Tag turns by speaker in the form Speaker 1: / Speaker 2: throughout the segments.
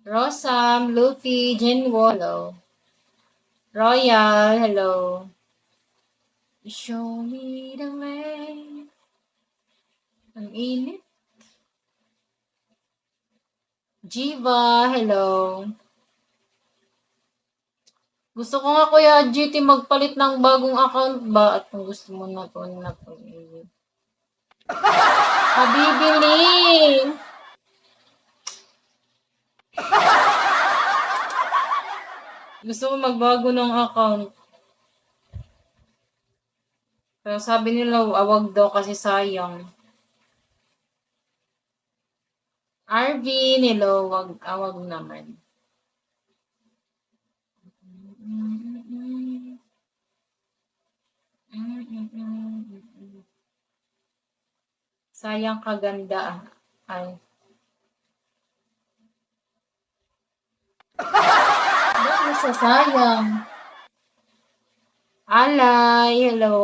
Speaker 1: Rosam, Luffy, Jinwo, hello. Royal, hello. Show me the way. Ang init. Jiva, hello. Gusto ko nga Kuya GT magpalit ng bagong account ba? At kung gusto mo na to. Habibili! Gusto ko magbago ng account. Pero sabi nila, awag daw kasi sayang. Arvin, hello. Awag naman. Sayang kaganda. Ay. Ba't nasasayang? Alay, hello.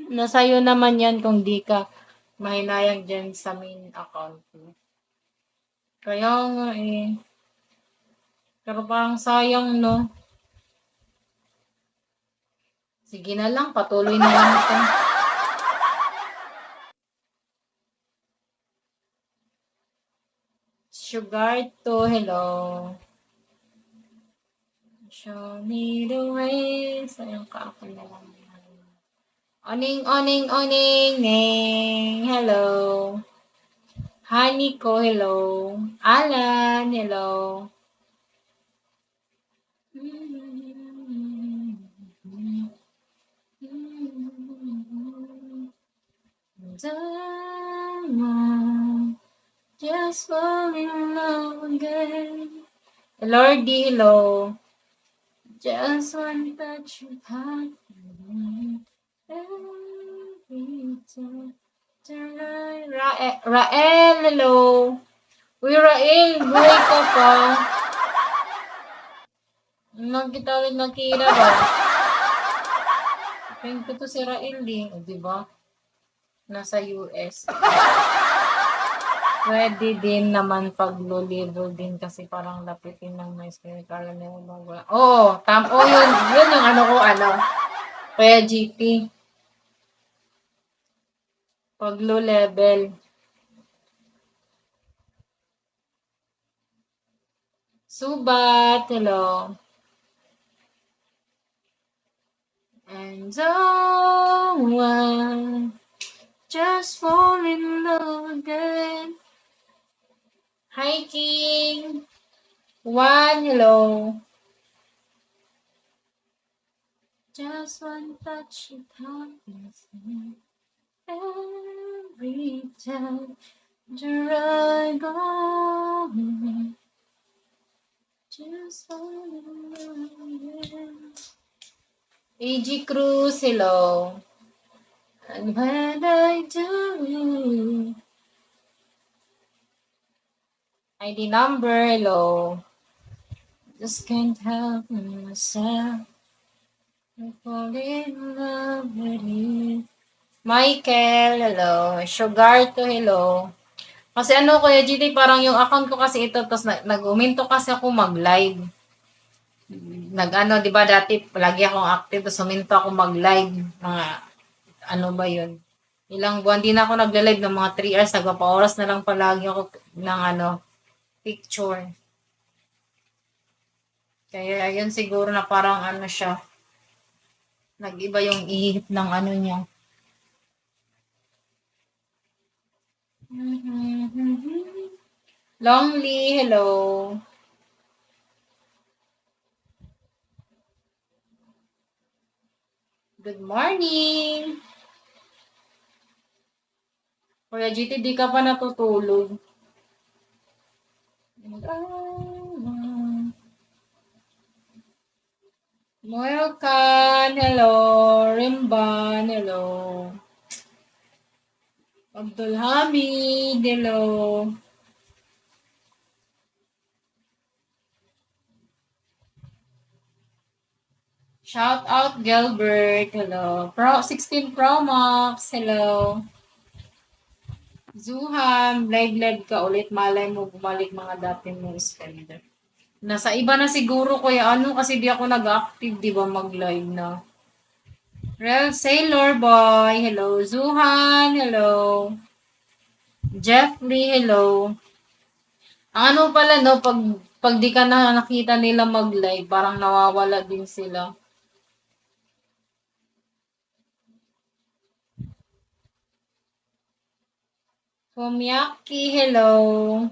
Speaker 1: Nasa'yo naman yan kung di ka mahinayang dyan sa main account mo. Kaya nga eh. Pero parang sayang, no? Sige na lang, patuloy na lang ito. Sugar to, hello. Show me the way. Sayang ka ako na lang. Oning, oning, oning, neng. Hello. Honey ko, hello. Alan, hello. Just fall in love again. Lordy, hello. Just one touch of heart. Rael, hello. Uy, Rael, buhay ka pa. Nang kita rin nakira ba? Friend ko to si Rael eh. O, diba? Nasa US. Pwede din naman pag low level din kasi parang lapitin ng my screen. Kala nila wala. Oo, yun. Yun yung Kaya GT. Pag low level. Subat, hello. And I just fall in love again. Hi, King. One, hello. Just one touch of happiness. Every time I go, just fall in love again. AG Cruz, hello. And when I do, ID number, hello. Just can't help myself. I fall in love with you. Michael, hello. Sugar to, hello. Kasi Kuya GT, parang yung account ko kasi ito, tapos nag-uminto kasi ako mag-live. Di ba dati, lagi akong active, tapos uminto ako mag-live. Mga, ba yun? Ilang buwan din ako nagla-live ng mga 3 hours, nagpapa-oras na lang palagi ako ng picture. Kaya ayun siguro na parang siya, nag-iba yung ihip ng niya. Longly, hello. Good morning. Kuya GT, di ka pa natutulog. Welcome, hello. Rimban, hello. Abdul Hamid, hello. Shout out Gilbert. Hello. Pro 16 Pro Max. Hello. Zuham, live ka ulit. Malay mo bumalik mga dati mong spender. Nasa iba na siguro kaya ano kasi di ako nag-active, di ba mag-live na. Real Sailor Boy. Hello. Zuhan. Hello. Jeffrey. Hello. Ang ano pala no, pag di ka na nakita nila mag-live, parang nawawala din sila. Fumiyaki, hello.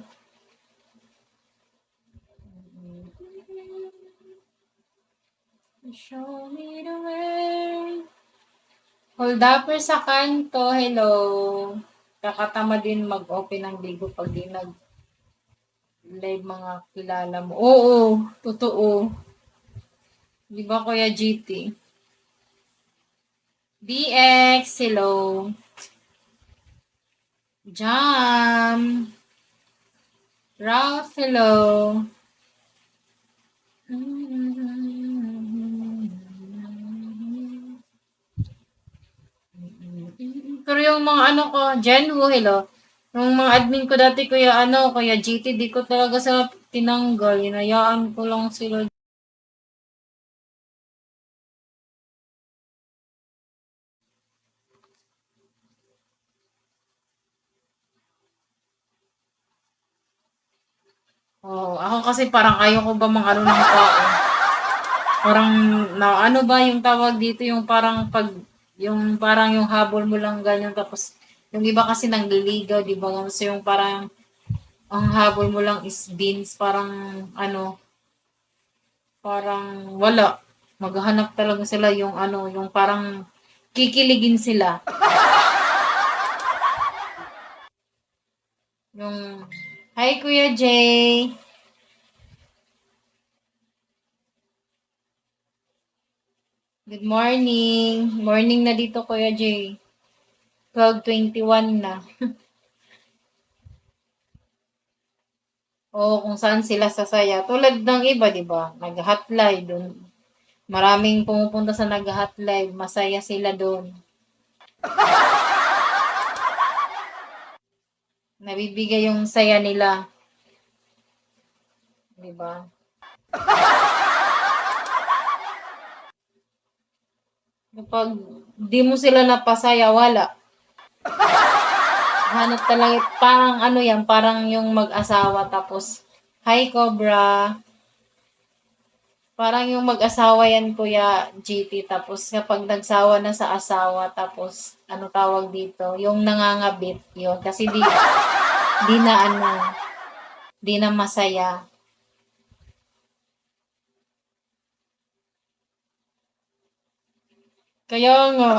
Speaker 1: Show me the way. Hold upper sa kanto, hello. Kakatama din mag-open ng ligo pag di nag-live mga kilala mo. Oo, totoo. Di ba Kuya GT? DX, hello. Jam. Ralph, hello. Pero yung mga ano ko, Genwo, hello. Yung mga admin ko dati, kuya GT, di ko talaga sa tinanggal. Hinayaan ko lang sila. Oh, ako kasi parang ayoko ba mang ano ng tao. Parang na ano ba yung tawag dito, yung parang yung habol mo lang ganyan tapos yung iba kasi nangliligaw, di ba? So yung parang ang habol mo lang is beans, parang ano, parang wala. Maghahanap talaga sila yung ano, yung parang kikiligin sila. Yung, hi Kuya Jay. Good morning. Morning na dito Kuya Jay. 12:21 na. O kung saan sila sasaya. Tulad ng iba, di ba? Nag-hotline doon. Maraming pumupunta sa nag-hotline. Masaya sila doon. Nabibigay yung saya nila. Di ba? Kapag di mo sila napasaya, wala. Hanap talaga, parang ano yan, parang yung mag-asawa tapos, hi Cobra, parang yung mag-asawa yan Kuya GT tapos kapag nagsawa na sa asawa tapos ano tawag dito, yung nangangabit yun kasi di na ano, di na masaya. Kaya nga,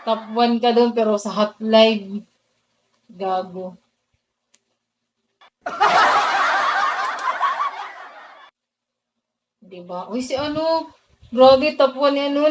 Speaker 1: top 1 ka doon pero sa hot live, gago. Diba? Uy, si ano, grabe, top 1 ano,